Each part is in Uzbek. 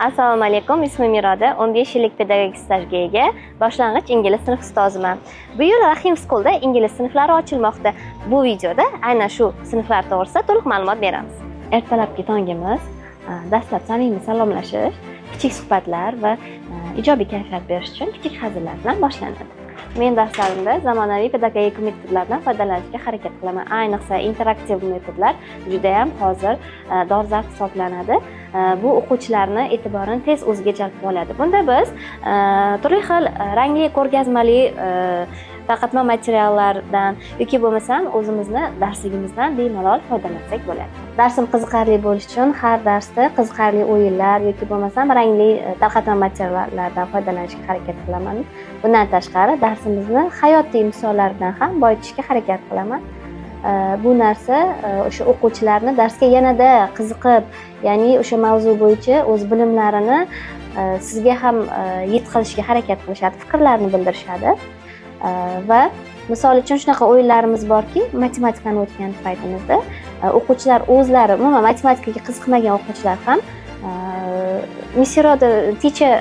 Assalomu alaykum, ismim Miroda, 15 yillik pedagogik stajga ega, boshlang'ich ingliz sinf ustoziman. Bu yil Rahim School'da ingliz sinflari ochilmoqda. Bu videoda aynan shu sinflar to'g'risida to'liq ma'lumot beramiz. Ertalabki tongimiz, dastlab samimiy salomlashish, kichik suhbatlar va ijobiy kayfiyat berish uchun kichik hazillar bilan boshlanadi. Men darslarimda zamonaviy pedagogik metodlardan foydalanishga harakat qilaman. Ayniqsa interaktiv metodlar juda ham hozir dolzarb hisoblanadi. Bu o'quvchilarni e'tiborini tez o'ziga jalb qilib oladi. Bunda biz turli xil rangli, ko'rgazmali tarqatma materiallardan yoki bo'lmasam o'zimizni darsligimizdan bemalol foydalansak bo'ladi. Darsim qiziqarli bo'lishi uchun har darsda qiziqarli o'yinlar yoki bo'lmasam rangli tarqatma materiallardan foydalanishga harakat qilaman. Bundan tashqari darsimizni hayotiy misollardan ham boyitishga harakat qilaman. Bu narsa o'sha o'quvchilarni darsga yanada qiziqib, ya'ni o'sha mavzu bo'yicha o'z bilimlarini sizga ham yetkazishga harakat qilishadi, fikrlarini bildirishadi. Va misol uchun shunaqa o'yinlarimiz borki, matematikani o'tgan paytimizda o'quvchilar o'zlari, umuman matematikaga qiziqmagan o'quvchilar ham Miroda teacher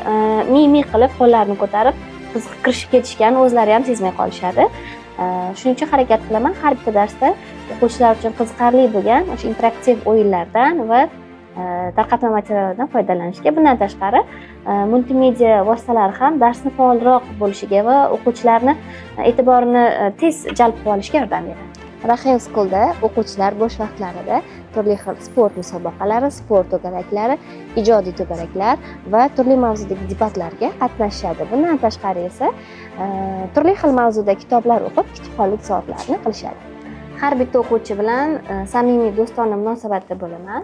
mi qilib qo'llarini ko'tarib qiziqib kirishib ketishgan, o'zlari ham sezmay qolishadi. Shuning uchun harakat qilaman har bitta darsda o'quvchilar uchun qiziqarli bo'lgan o'sha interaktiv o'yinlardan va tarqatma materiallardan foydalanishga. Bundan tashqari multimedia vositalari ham darsni faolroq bo'lishiga va o'quvchilarni e'tiborini tez jalb qilib olishga yordam beradi. Rahim School'da o'quvchilar bo'sh vaqtlarida turli xil sport musobaqalari, sport to'garaklari, ijodiy to'garaklar va turli mavzudagi debatlarga qatnashadi. Bundan tashqari esa turli xil mavzuda kitoblar o'qib, kitobxonlik soatlarini qilishadi. Har bitta o'quvchi bilan samimiy do'stona munosabatda bo'laman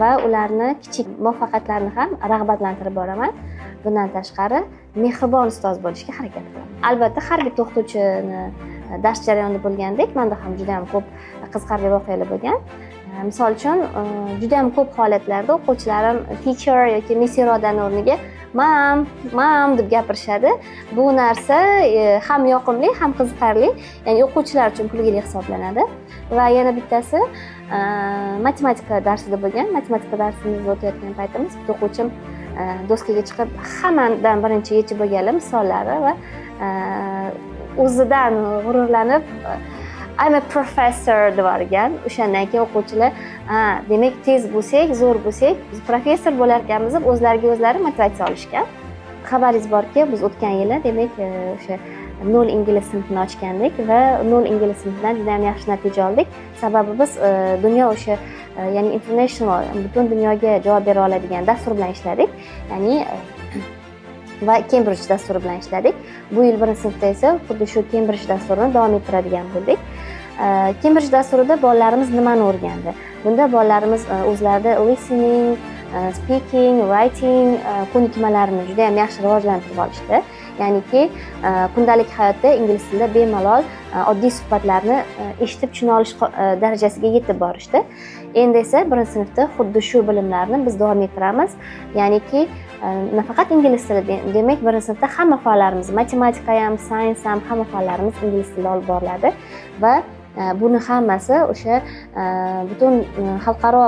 va ularni kichik muvaffaqiyatlarini ham rag'batlantirib boraman. Bundan tashqari mehribon ustoz bo'lishga harakat qilaman. Albatta, har bitta o'qituvchini dars jarayonida bo'lgandek, menda ham juda ham ko'p qiziqarli voqealar bo'lgan. Misol uchun, juda ham ko'p holatlarda o'quvchilarim teacher yoki Miss Irodani o'rniga mam deb gapirishadi. Bu narsa ham yoqimli, ham qiziqarli, ya'ni o'quvchilar uchun kulgili hisoblanadi. Va yana bittasi matematika darsida bo'lgan. Matematika darsimizni o'tayotgan paytimiz bitta o'quvchim doskaga chiqib hammadan birinchi yechib bo'lganlar misollari va o'zidan g'ururlanib I'm a professor deb yuborgan. O'shandan keyin o'quvchilar, demak tez bo'lsak, zo'r bo'lsak, biz professor bo'lar ekanmiz deb o'zlariga o'zlari motivatsiya olishgan. Xabaringiz borki, biz o'tgan yili demak o'sha 0 ingliz sinfini ochgandik va 0 ingliz sinfidan juda ham yaxshi natija oldik. Sababi biz dunyo o'sha ya'ni international, butun dunyoga javob bera oladigan dastur bilan ishladik. Ya'ni va Cambridge dasturi bilan ishladik. Bu yil 1-sinfda esa xuddi shu Cambridge dasturini davom ettiradigan bo'ldik. Cambridge dasturida bolalarimiz nimani o'rgandi? Bunda bolalarimiz o'zlarida listening, speaking, writing ko'nikmalarini juda ham yaxshi rivojlantirib olishdi. Ya'niki kundalik hayotda ingliz tilida bemalol oddiy suhbatlarni eshitib tushuna olish darajasiga yetib borishdi. Endi esa 1-sinfda xuddi shu bilimlarni biz davom ettiramiz. Ya'niki nafaqat ingliz tili, demak 1-sinfda hamma fanlarimiz, matematika ham, science ham, hamma fanlarimiz ingliz tilida olib boriladi va buni hammasi o'sha butun xalqaro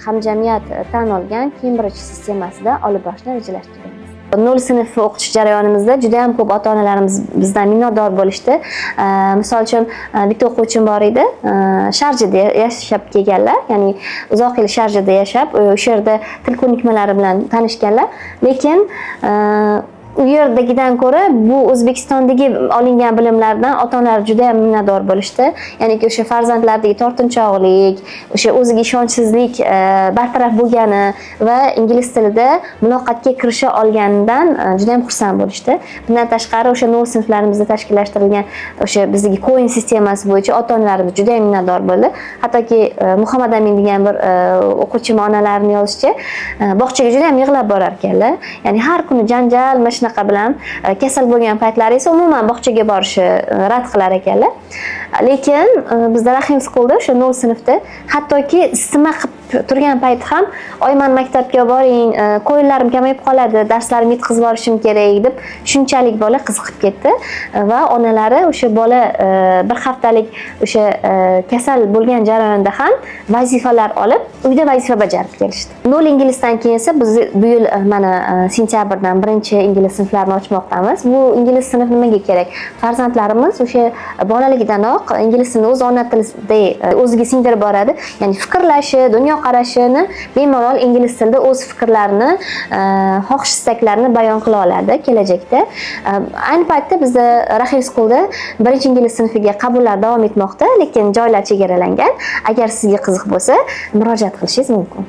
hamjamiyat tan olgan Cambridge sistemasida olib borishni rejalashtirganmiz. 0 sinf o'qitish jarayonimizda juda ham ko'p ota-onalarimiz bizdan minnatdor bo'lishdi. Misol uchun bitta o'quvchim bor edi, Sharjada yashab kelganlar, ya'ni uzoq yil Sharjada yashab, o'sha yerda til ko'nikmalari bilan tanishganlar, lekin u yerdagidan ko'ra bu O'zbekistondagi olingan bilimlardan ota-onalar juda ham minnatdor bo'lishdi. Ya'ni o'sha farzandlardagi tortinchoqlik, o'sha o'ziga ishonchsizlik bartaraf bo'lgani va ingliz tilida muloqotga kirisha olganidan juda ham xursand bo'lishdi. Bundan tashqari o'sha 0 sinflarimizda tashkillashtirilgan o'sha bizdagi coin sistemasi bo'yicha ota-onalarimiz juda ham minnatdor bo'ldi. Hattoki Muhammad Amin degan bir o'quvchim onalarini yozishicha, bog'chaga juda ham yig'lab borar ekanlar. Ya'ni har kuni janjal, shunaqa bilan kasal bo'lgan paytlari esa umuman bog'chaga borishni rad qilar ekanlar. Lekin bizda Rahim School'da o'sha 0 sinfda hattoki isitma qilib turgan payti ham oyman maktabga boring, qo'yinlarim kamayib qoladi, darslarimni yetkazib borishim kerak deb shunchalik bola qiziqib ketdi va onalari o'sha bola bir haftalik o'sha kasal bo'lgan jarayonda ham vazifalar olib, uyda vazifa bajarib kelishdi. 0 inglizdan keyin esa biz bu yil mana sentyabrdan birinchi ingliz sinflarini ochmoqdamiz. Bu ingliz sinfi nimaga kerak? Farzandlarimiz o'sha bolaligidanoq ingliz tilini o'z ona tilida o'ziga singdirib boradi. Ya'ni fikrlashi, dunyoqarashini bemalol ingliz tilida o'z fikrlarini, xohish-istaklarini bayon qila oladi kelajakda. Ayni paytda bizda Rahil Schoolda birinchi ingliz sinfiga qabullar davom etmoqda, lekin joylar chegaralangan. Agar sizga qiziq bo'lsa, murojaat qilishingiz mumkin.